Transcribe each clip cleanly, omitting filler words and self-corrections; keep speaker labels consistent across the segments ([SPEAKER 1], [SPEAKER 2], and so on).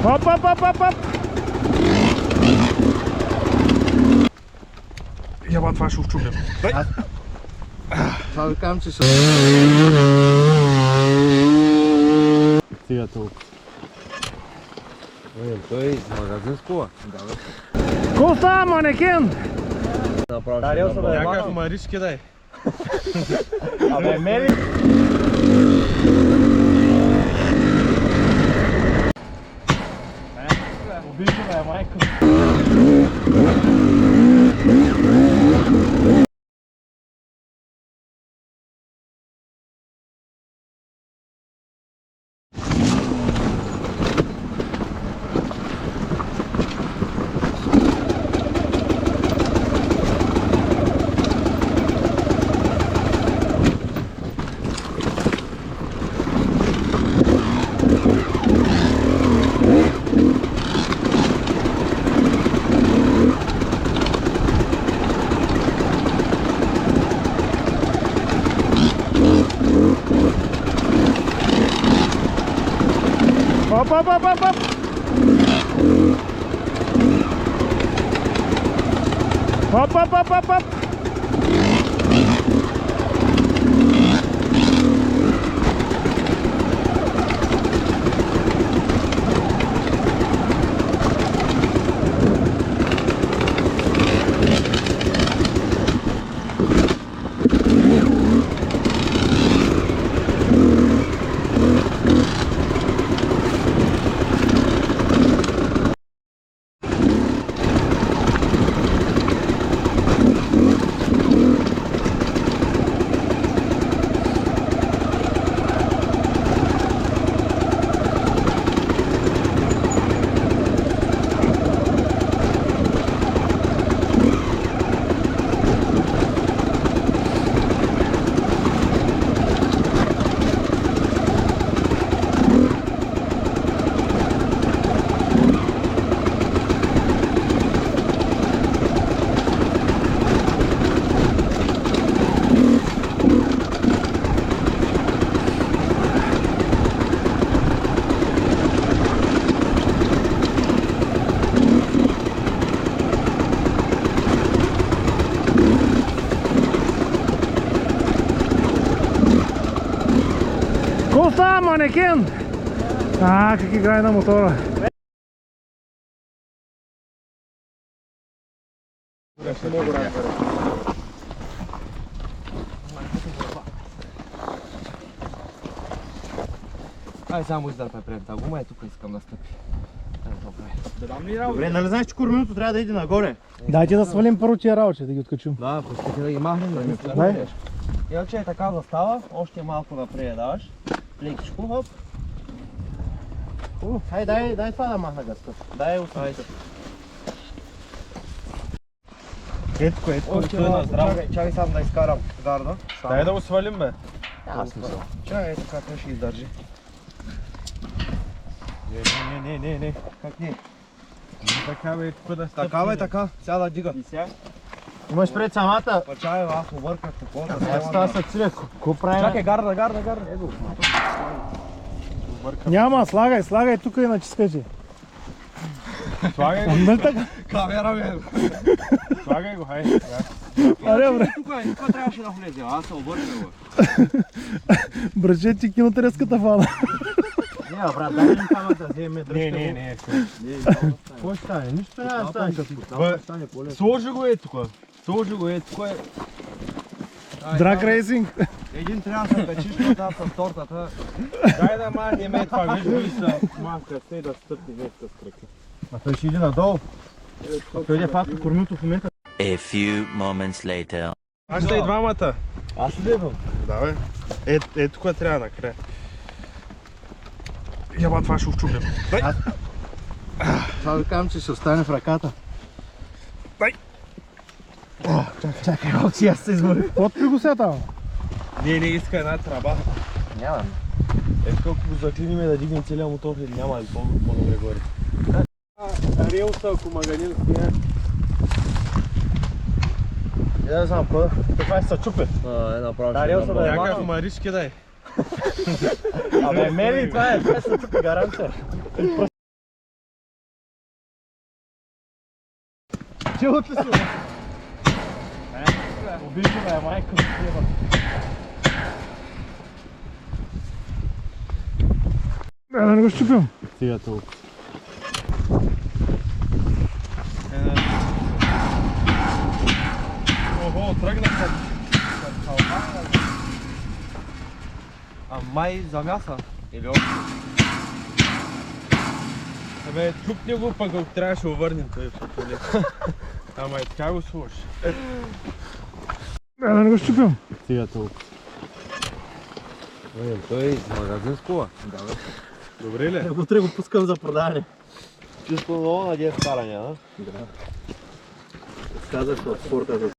[SPEAKER 1] Оп, оп, оп, оп, оп! Яба, това ще овчупя.
[SPEAKER 2] Това ви казвам, че ще...
[SPEAKER 1] Стига толкова.
[SPEAKER 2] Той магазин с кола.
[SPEAKER 1] Ко става, манекен?
[SPEAKER 2] Дарил се да е
[SPEAKER 1] Някакъв маришки дай.
[SPEAKER 2] Абе, мери!
[SPEAKER 1] Обича бе, майко. Оп, оп, оп, оп, оп! Оп, оп, оп, оп, оп! Ко става, манекен? Как играе на мотора.
[SPEAKER 2] Ай, само издар пред тази гума и тук искам да стъпи.
[SPEAKER 3] Добре, нали знаеш, че кормилото трябва да иде нагоре?
[SPEAKER 1] Дайте да свалим първо тия работи, да ги откачим.
[SPEAKER 2] Да, пускайте да ги махнем, да ми
[SPEAKER 1] Дай.
[SPEAKER 2] Иначе е така застава, още малко напред даваш. Лекичко, хоп.
[SPEAKER 3] Дай това да махна гъста. Дай усилите. Етко,
[SPEAKER 2] Още малко, чакай сам да изкарам гарда.
[SPEAKER 3] Дай да го свалим, бе.
[SPEAKER 2] Няма смисъл. Чакай, така той ще издържи.
[SPEAKER 3] Не.
[SPEAKER 2] Как не?
[SPEAKER 3] Така, бе, тук да стъпи.
[SPEAKER 2] Така бе, така. Сега да дига.
[SPEAKER 3] И сега? Имаш пред самата.
[SPEAKER 2] Па чай, аз обърках кокота.
[SPEAKER 3] Аз това се цвия. Ко правим?
[SPEAKER 2] Чакай, гарда. Ето.
[SPEAKER 1] Няма, слагай тук иначе скажи.
[SPEAKER 3] Слагай го.
[SPEAKER 1] Нали така?
[SPEAKER 2] Камера бе.
[SPEAKER 3] Слагай го, хайде.
[SPEAKER 1] Аре, бре.
[SPEAKER 2] Тук трябваше да влезе, аз се обърках го.
[SPEAKER 1] Браче, ти кинотреската фана.
[SPEAKER 3] Не, брат, дай ли камата, вземе дръжка. Не. Какво ще стане? Нищо няма да стане. Сложи го е тук.
[SPEAKER 1] Драг рейсинг.
[SPEAKER 2] Един трябва да се качиш назад с тортата.
[SPEAKER 3] Дай да махнем е това, виж са малка се да стъпни веска с крака. А той ще иде надолу. Той иде паска кормилото в момента.
[SPEAKER 4] A few moments later.
[SPEAKER 3] Аз да и двамата.
[SPEAKER 2] Аз ли идвам?
[SPEAKER 3] Да, бе. Ето кое трябва накрая. Яба, това ще овчупя.
[SPEAKER 2] Това ви казвам, че ще остане в ръката. Чакай, малци, аз се изморих.
[SPEAKER 1] Отпри го сега там.
[SPEAKER 3] Не, иска една траба.
[SPEAKER 2] Нямам.
[SPEAKER 3] Колко го заклиним да дигнем целия мотор или няма ли по-добре горе. Релса, ако маганин стоя.
[SPEAKER 2] Я да знам, кода.
[SPEAKER 3] Това се чупе.
[SPEAKER 2] Направо
[SPEAKER 3] Да, релса да е някакъв маришки дай.
[SPEAKER 2] Абе, мери, това е се чупи гаранция.
[SPEAKER 3] Живот ли си? Обиждаме, майка ми треба.
[SPEAKER 1] Да не го щупим.
[SPEAKER 3] Сега толкова. Ого, тръгнаха.
[SPEAKER 2] А май за мяса? Или още?
[SPEAKER 3] Абе, чукни го, пък го трябваше да върнем той фотолет. Ама и така го слушаш.
[SPEAKER 1] Да не го щупим.
[SPEAKER 3] Сега толкова.
[SPEAKER 2] Той магазин с кола.
[SPEAKER 3] Добре ли?
[SPEAKER 2] Утре го пускам за продаване. Чувствам много надея в каране, а? Да. Казах от спорта за...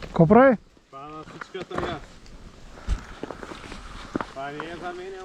[SPEAKER 1] Какво прави?
[SPEAKER 3] Това на всичката газ. Това не е за мене.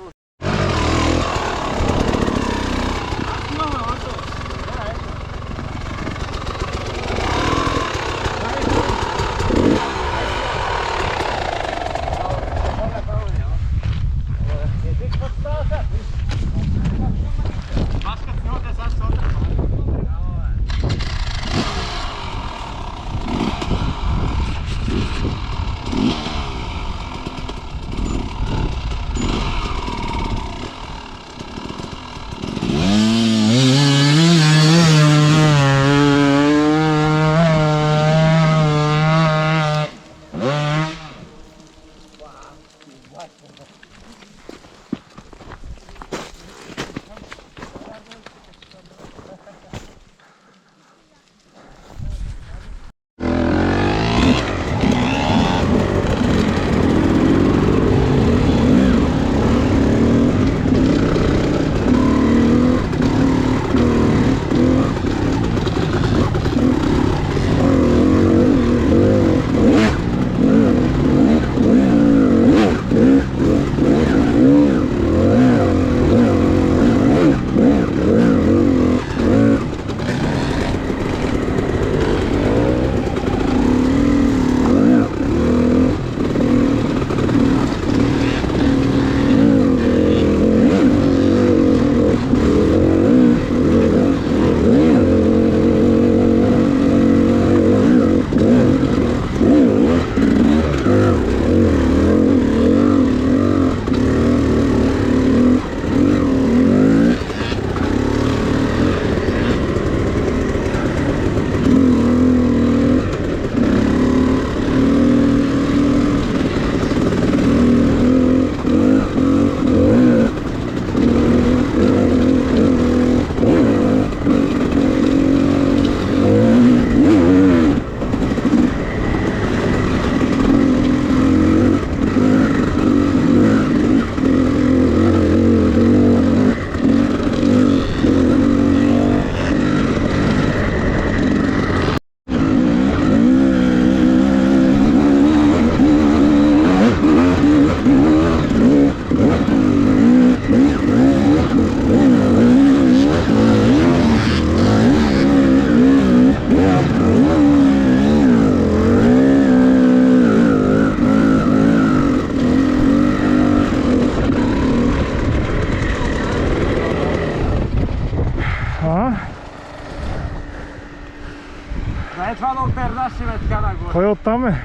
[SPEAKER 2] Дай това да опердаш и бе така нагоре.
[SPEAKER 1] Кой оттам е?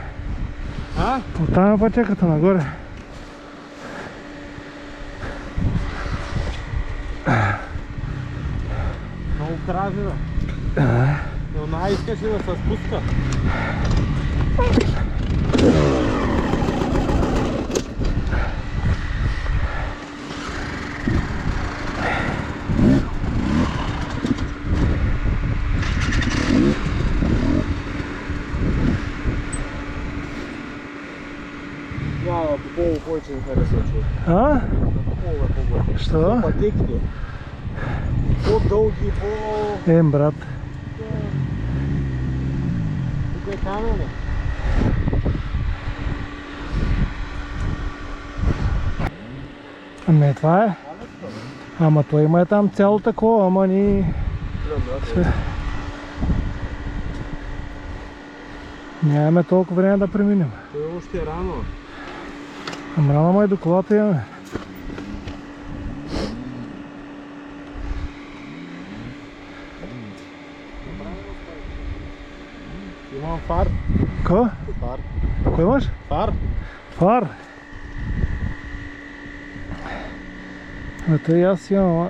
[SPEAKER 3] А?
[SPEAKER 1] Оттам е пътеката нагоре.
[SPEAKER 3] Много крави, бе. Но най-искаш ли да се спуска? По полу повече не харесва човек.
[SPEAKER 1] А?
[SPEAKER 3] На полу е по-готин.
[SPEAKER 1] Що?
[SPEAKER 3] Пътеките. По-дълги,
[SPEAKER 1] Брат.
[SPEAKER 3] Тук е камене.
[SPEAKER 1] Ами това е. Ама той има там цяло такова, ама ни... Нямаме толкова време да преминем.
[SPEAKER 3] Той е още рано.
[SPEAKER 1] Ама рано и до колата имаме.
[SPEAKER 3] Имам фар.
[SPEAKER 1] Ко?
[SPEAKER 3] Фар.
[SPEAKER 1] Кой имаш?
[SPEAKER 3] Фар.
[SPEAKER 1] Фар. Ето и аз имам, ама...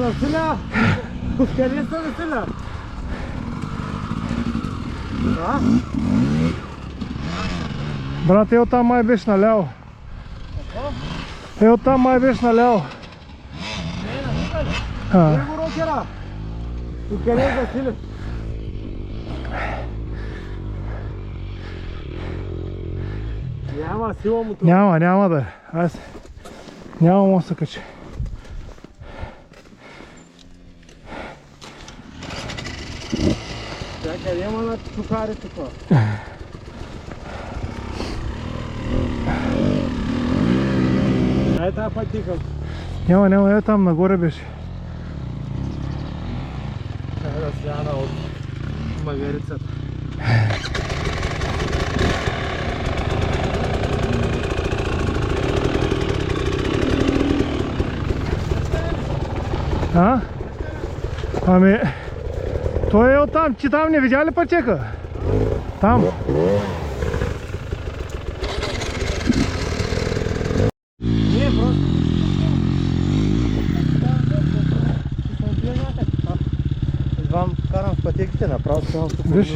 [SPEAKER 3] Василя! Къде са, Василя? А?
[SPEAKER 1] Брат, е оттам май беше наляво. Е оттам май беше наляво.
[SPEAKER 3] Не го рокера! Къде е Василя? Няма сила му това.
[SPEAKER 1] Няма да е. Айде. Няма му се качи.
[SPEAKER 3] Чакай, няма на чукарите това. Ай, тази пътика.
[SPEAKER 1] Няма, е там нагоре беше.
[SPEAKER 3] Чакай да сяда от магарицата.
[SPEAKER 1] А? Ами... Той е оттам, че там не видя ли пътека? Там.
[SPEAKER 3] Не, просто. Идвам, карам в пътеките, направо съм тук.
[SPEAKER 1] Виж.